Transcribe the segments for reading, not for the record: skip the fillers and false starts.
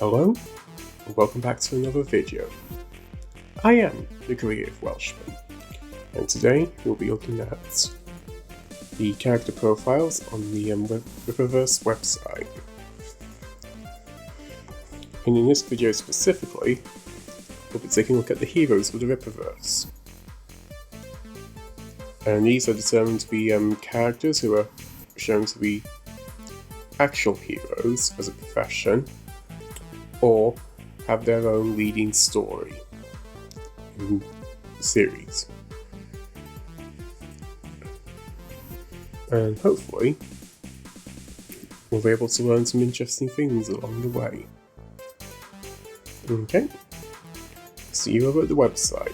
Hello, and welcome back to another video. I am the Creative Welshman, and today we'll be looking at the character profiles on the Rippaverse website. And in this video specifically, we'll be taking a look at the heroes of the Rippaverse. And these are determined to be characters who are shown to be actual heroes as a profession, or have their own leading story in the series. And hopefully, we'll be able to learn some interesting things along the way. Okay, see you over at the website,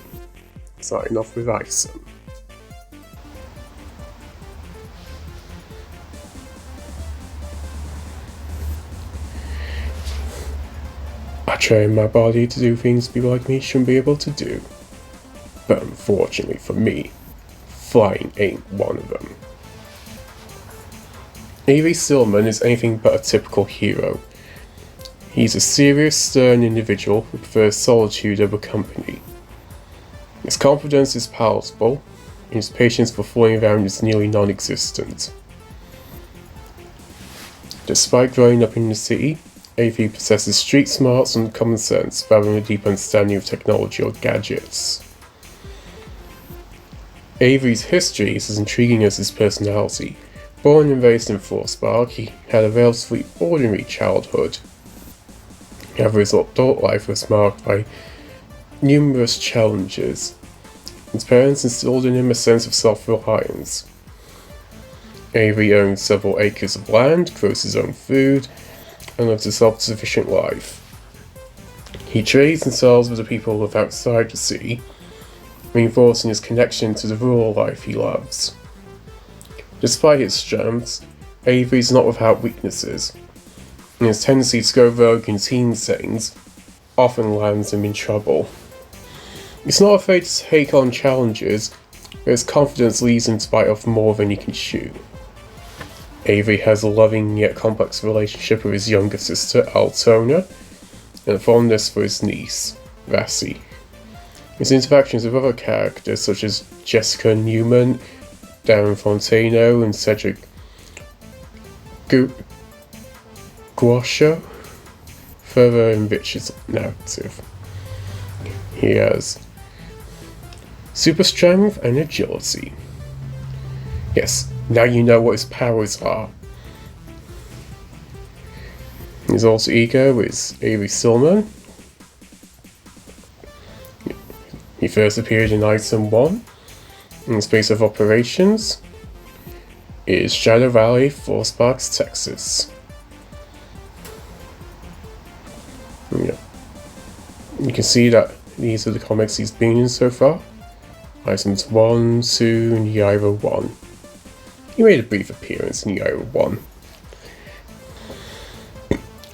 starting off with Isom. I train my body to do things people like me shouldn't be able to do. But unfortunately for me, flying ain't one of them. Avery Silman is anything but a typical hero. He's a serious, stern individual who prefers solitude over company. His confidence is palatable, and his patience for fooling around is nearly non-existent. Despite growing up in the city, Avery possesses street smarts and common sense rather than a deep understanding of technology or gadgets. Avery's history is as intriguing as his personality. Born and raised in Forspark, he had a relatively ordinary childhood. However, his adult life was marked by numerous challenges. His parents instilled in him a sense of self-reliance. Avery owns several acres of land, grows his own food, and lives a self-sufficient life. He trades and sells with the people of outside the city, reinforcing his connection to the rural life he loves. Despite his strengths, Avery is not without weaknesses, and his tendency to go rogue in team settings often lands him in trouble. He's not afraid to take on challenges, but his confidence leads him to bite off more than he can chew. Avery has a loving yet complex relationship with his younger sister, Altona, and a fondness for his niece, Vassie. His interactions with other characters such as Jessica Newman, Darren Fontano, and Cedric Guascio further enrich his narrative. He has super strength and agility. Yes, now you know what his powers are. His alter ego is Avery Silman. He first appeared in Item 1. In the space of operations is Shadow Valley, Forspark, Texas. Yeah. You can see that these are the comics he's been in so far. Items 1, 2, and Yaira 1. He made a brief appearance in Yaira 1.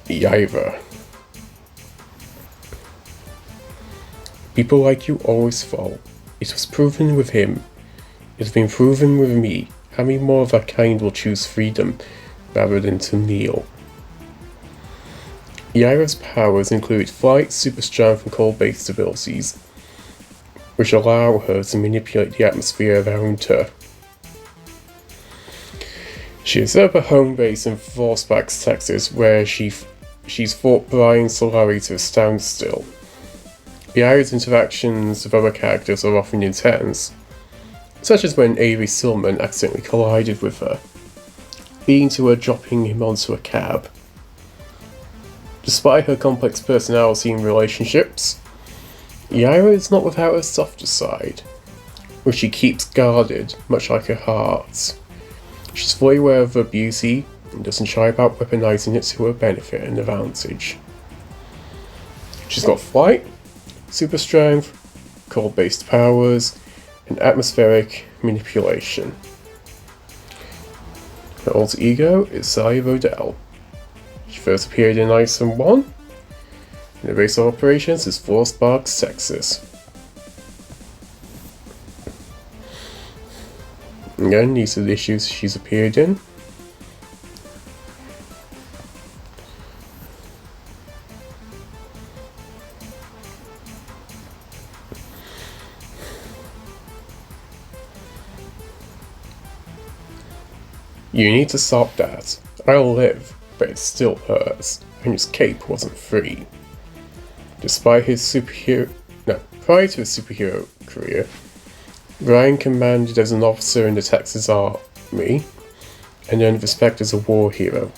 Yaira. People like you always fall. It was proven with him. It has been proven with me. How many more of that kind will choose freedom rather than to kneel? Yaira's powers include flight, super strength, and cold-based abilities, which allow her to manipulate the atmosphere around her. She has set up a home base in Forspark, Texas, where she's fought Brian Solari to a standstill. Yaira's interactions with other characters are often intense, such as when Avery Silman accidentally collided with her, leading to her dropping him onto a cab. Despite her complex personality and relationships, Yaira is not without her softer side, which she keeps guarded, much like her heart. She's fully aware of her beauty and doesn't shy about weaponizing it to her benefit and advantage. She's got flight, super strength, cold-based powers, and atmospheric manipulation. Her alter ego is Sally Rodell. She first appeared in Item 1, and the base of operations is Forspark, Texas. Again, these are the issues she's appeared in. You need to stop that. I'll live, but it still hurts, and his cape wasn't free. Prior to his superhero career, Brian commanded as an officer in the Texas Army, and earned respect as a war hero.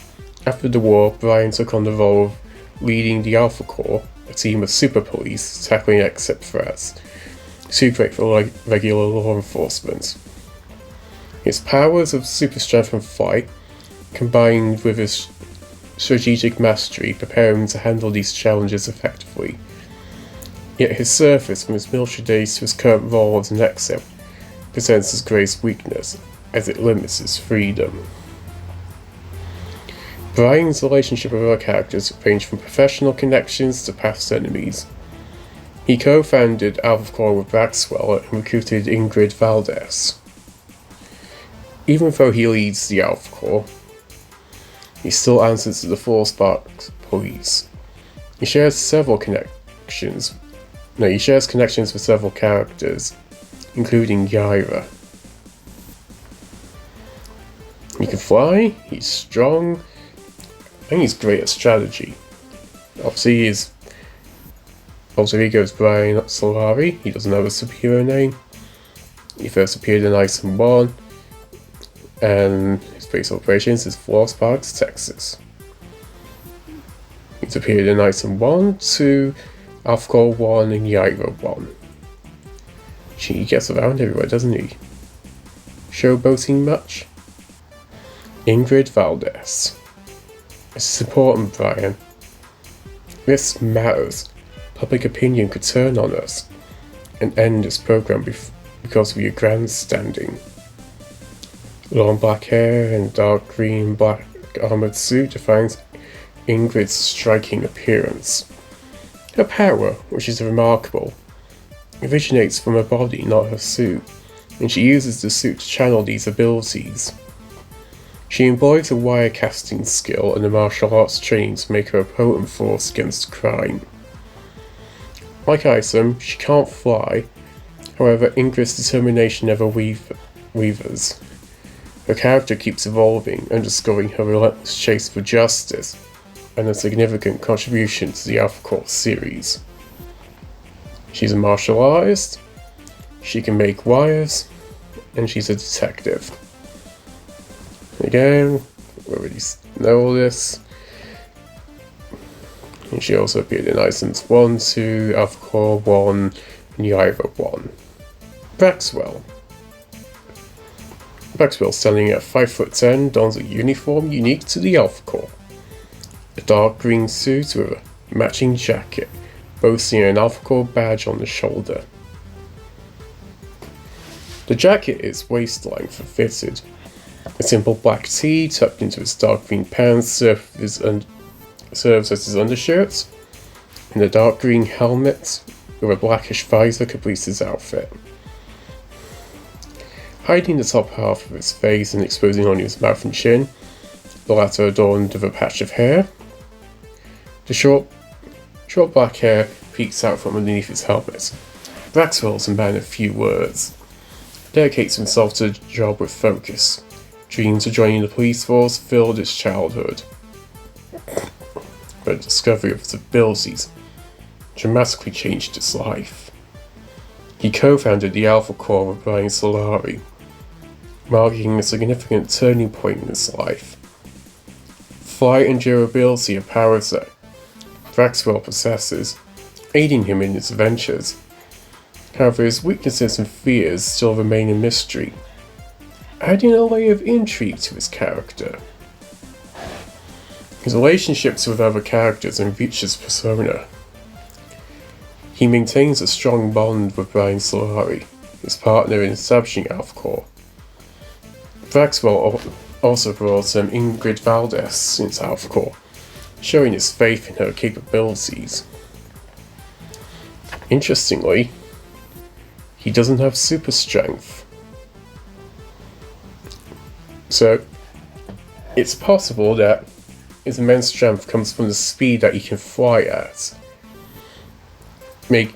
After the war, Brian took on the role of leading the Alpha Corps, a team of super police tackling exit threats, too great for regular law enforcement. His powers of super strength and flight, combined with his strategic mastery, prepare him to handle these challenges effectively. Yet his surface, from his military days to his current role as an exit, presents his greatest weakness, as it limits his freedom. Brian's relationship with other characters range from professional connections to past enemies. He co-founded Alpha Corps with Maxwell and recruited Ingrid Valdez. Even though he leads the Alpha Corps, he still answers to the Force-Spark police. He shares connections with several characters, including Yaira. He can fly, he's strong, and he's great at strategy. Obviously, he goes Brian Solari. He doesn't have a superhero name. He first appeared in Iceland 1, and his base operations is Force Parks, Texas. He's appeared in Iceland 1, 2, Alpha Corps 1, and Yaira 1. He gets around everywhere, doesn't he? Showboating much? Ingrid Valdez. This is important, Brian. This matters. Public opinion could turn on us and end this program because of your grandstanding. Long black hair and dark green black armored suit defines Ingrid's striking appearance. Her power, which is remarkable, originates from her body, not her suit, and she uses the suit to channel these abilities. She employs a wire casting skill and a martial arts training to make her a potent force against crime. Like Isom, she can't fly, however Ingrid's determination never wavers. Her character keeps evolving, underscoring her relentless chase for justice, and a significant contribution to the Alpha Corps series. She's a martial artist, she can make wires, and she's a detective. Again, we already know this. And she also appeared in Iceland's 1, 2, Alpha Corps 1, and Yaira 1. Maxwell. Maxwell, standing at 5'10", dons a uniform unique to the Alpha Corps. A dark green suit with a matching jacket, boasting an Alpha Corps badge on the shoulder. The jacket is waist-length and fitted. A simple black tee tucked into his dark green pants serves as his undershirt, and a dark green helmet with a blackish visor completes his outfit. Hiding the top half of his face and exposing only his mouth and chin, the latter adorned with a patch of hair. The short black hair peeks out from underneath his helmet. Maxwell's a man of few words. Dedicates himself to the job with focus. Dreams of joining the police force filled his childhood. But the discovery of his abilities dramatically changed his life. He co-founded the Alpha Corps with Brian Solari, marking a significant turning point in his life. Flight and durability are powers that Maxwell possesses, aiding him in his ventures. However, his weaknesses and fears still remain a mystery, adding a layer of intrigue to his character. His relationships with other characters enrich his persona. He maintains a strong bond with Brian Solari, his partner in establishing Alpha Corps. Maxwell also brought Ingrid Valdez into Alpha Corps, showing his faith in her capabilities. Interestingly, he doesn't have super strength. So, it's possible that his immense strength comes from the speed that he can fly at, making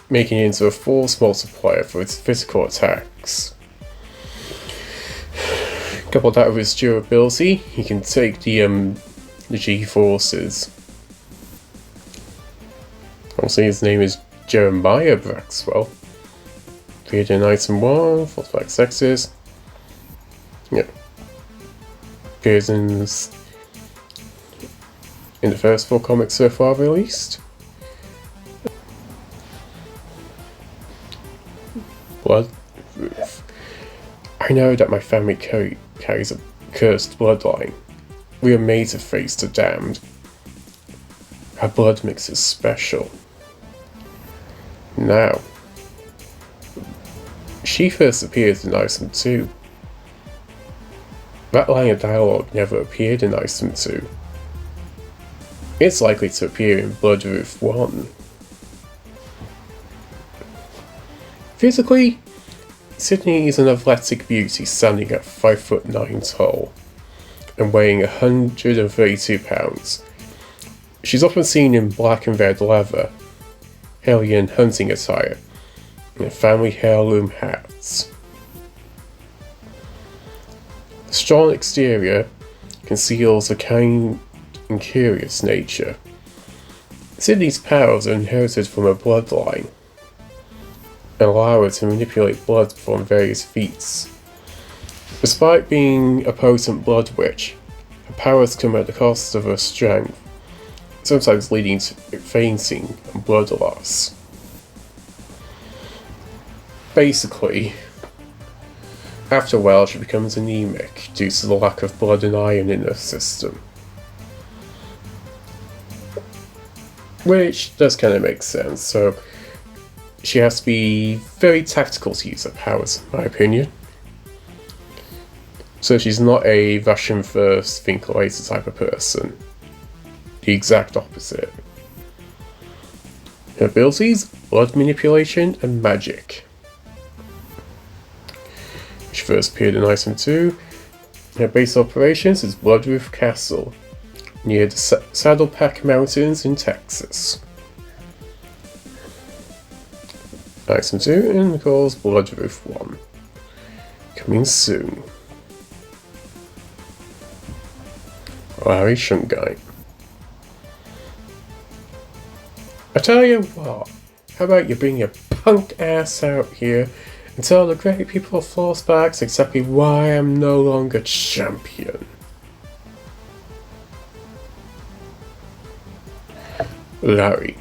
it into a force multiplier for his physical attacks. Coupled that with his durability, he can take the G-forces. Obviously his name is Jeremiah Braxwell. Appeared in Item 1, 45 sexes. Yep. Appears in the first 4 comics so far released. Blood Roof. I know that my family carries a cursed bloodline. We are made to face the damned. Our blood makes us special. Now, she first appeared in Item 2. That line of dialogue never appeared in Item 2. It's likely to appear in Blood Roof 1. Physically, Sydney is an athletic beauty standing at 5'9" tall and weighing 132 pounds. She's often seen in black and red leather, alien hunting attire, and family heirloom hats. The strong exterior conceals a kind and curious nature. Sydney's powers are inherited from her bloodline and allow her to manipulate blood to perform various feats. Despite being a potent blood witch, her powers come at the cost of her strength, sometimes leading to fainting and blood loss. Basically, after a while she becomes anemic due to the lack of blood and iron in her system. Which does kind of make sense, so she has to be very tactical to use her powers, in my opinion. So she's not a Russian first, think later type of person. The exact opposite. Her abilities: blood manipulation and magic. She first appeared in Item 2. Her base of operations is Bloodroof Castle, near the Saddlepack Mountains in Texas. Item 2 and of course Bloodroof 1. Coming soon. Larry Shungai. I tell you what, how about you bring your punk ass out here and tell the great people of Forcebags exactly why I'm no longer champion. Larry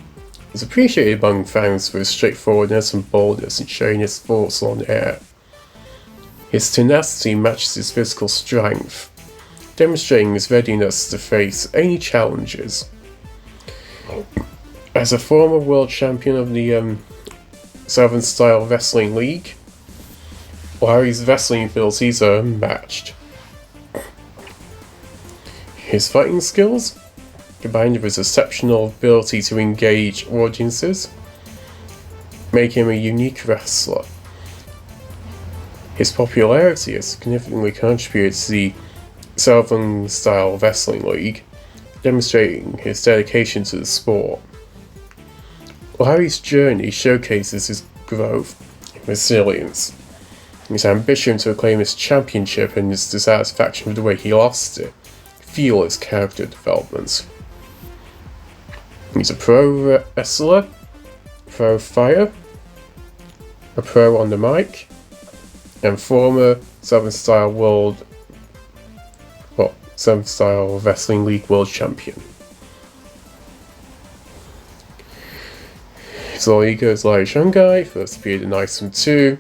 is appreciated among fans for his straightforwardness and boldness in sharing his thoughts on air. His tenacity matches his physical strength, demonstrating his readiness to face any challenges. As a former world champion of the Southern Style Wrestling League, Larry's wrestling abilities are unmatched. His fighting skills, combined with his exceptional ability to engage audiences, make him a unique wrestler. His popularity has significantly contributed to the Southern Style Wrestling League, demonstrating his dedication to the sport. Larry's journey showcases his growth and resilience, his ambition to reclaim his championship and his dissatisfaction with the way he lost it fuel his character development. He's a pro wrestler, pro fighter, a pro on the mic, and former Southern Style Wrestling League World Champion. His alter ego is Larry Shungai, first appeared in Item 2,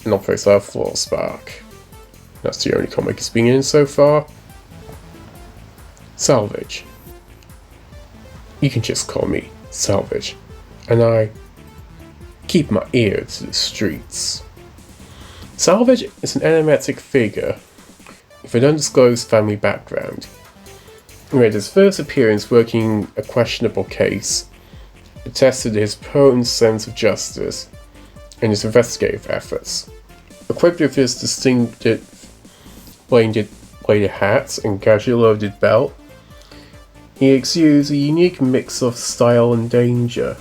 and operates out of Florspark. That's the only comic he's been in so far. Salvage. You can just call me Salvage, and I keep my ear to the streets. Salvage is an enigmatic figure with an undisclosed family background. He made his first appearance working a questionable case, attested his potent sense of justice and his investigative efforts. Equipped with his distinctive bladed hat and casually loaded belt, he exudes a unique mix of style and danger.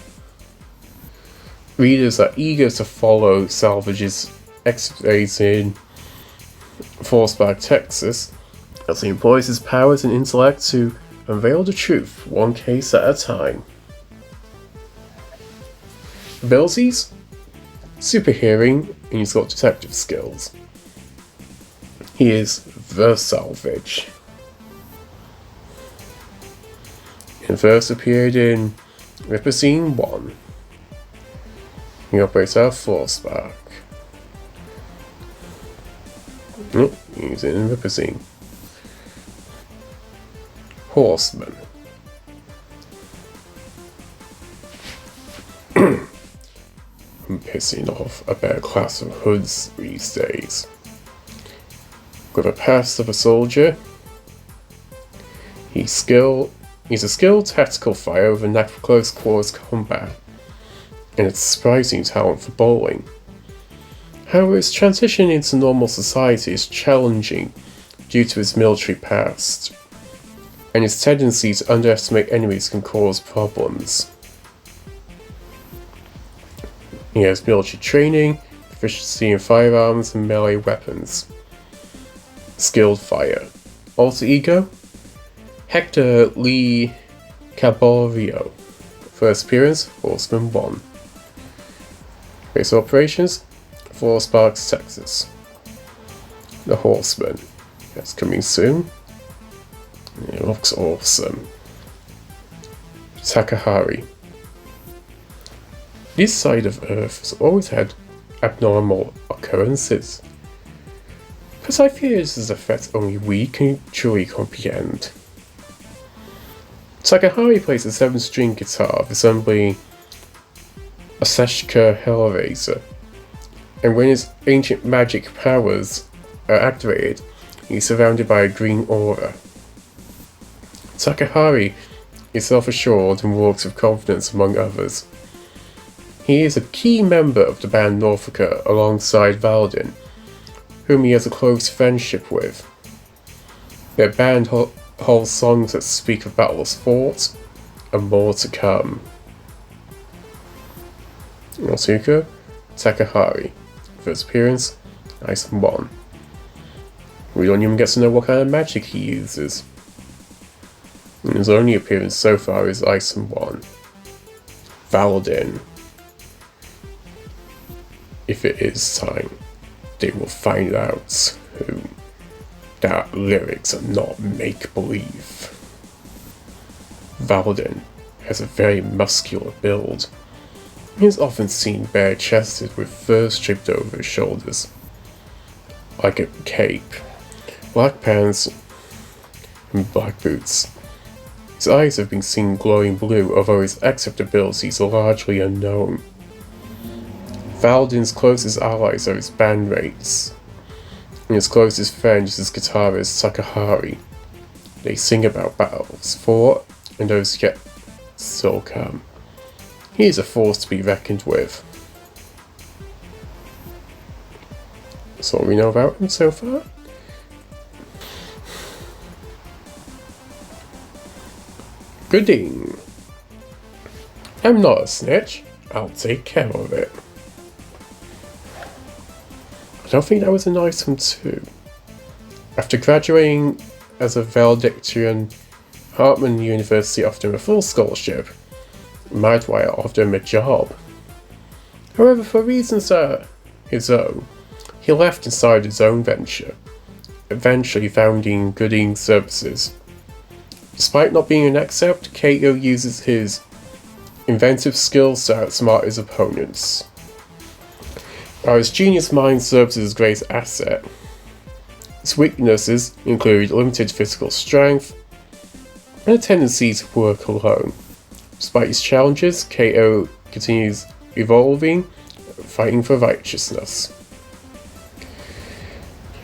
Readers are eager to follow Salvage's exploits in Forsberg, Texas, as he employs his powers and intellect to unveil the truth, one case at a time. Abilities? Super hearing, and he's got detective skills. He is the Salvage. He first appeared in Rippaverse 1. He operates out of Forsberg. He's in Rippaverse. Horseman. I'm pissing off a better class of hoods these days. With a past of a soldier, he's a skilled tactical fighter with a knack for close quarters combat, and a surprising talent for bowling. However, his transition into normal society is challenging due to his military past, and his tendency to underestimate enemies can cause problems. He has military training, proficiency in firearms and melee weapons. Skilled fighter. Alter ego? Hector Lee Caborio. First appearance, Horseman 1. Base of operations, Forsberg, Texas. The Horseman. That's coming soon. It looks awesome. Takahari. This side of Earth has always had abnormal occurrences, but I fear this is a threat only we can truly comprehend. Takahari plays a 7-string guitar resembling a Seshka Hellraiser, and when his ancient magic powers are activated, he's surrounded by a green aura. Takahari is self-assured and walks with confidence among others. He is a key member of the band Norfolka alongside Valadin, whom he has a close friendship with. Their band holds songs that speak of battles fought and more to come. Nosuko Takahari. First appearance, Item 1. We don't even get to know what kind of magic he uses. And his only appearance so far is Item 1. Valadin. If it is time, they will find out that lyrics are not make-believe. Valadin has a very muscular build. He is often seen bare-chested with fur stripped over his shoulders, like a cape, black pants, and black boots. His eyes have been seen glowing blue, although his exact abilities are largely unknown. Valadin's closest allies are his bandmates, and his closest friend is his guitarist Takahari. They sing about battles fought and those yet still come. He is a force to be reckoned with. That's all we know about him so far. Gooding. I'm not a snitch. I'll take care of it. I don't think that was an Item 2. After graduating as a valedictorian, Hartman University offered him a full scholarship. Madwire offered him a job. However, for reasons his own, he left and started his own venture, eventually founding Gooding Services. Despite not being an accept, Kato uses his inventive skills to outsmart his opponents. While his genius mind serves as his greatest asset, his weaknesses include limited physical strength and a tendency to work alone. Despite his challenges, Kato continues evolving, fighting for righteousness.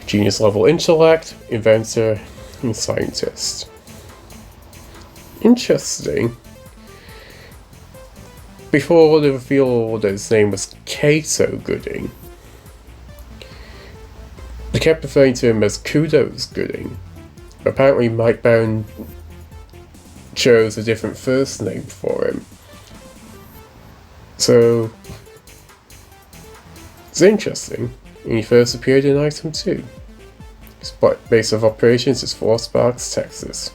Genius level intellect, inventor, and scientist. Interesting. Before the reveal that his name was Kato Gooding, they kept referring to him as Kudos Gooding. Apparently Mike Bound chose a different first name for him. So, it's interesting. He first appeared in Item 2. Base of operations is Fort Sparks, Texas.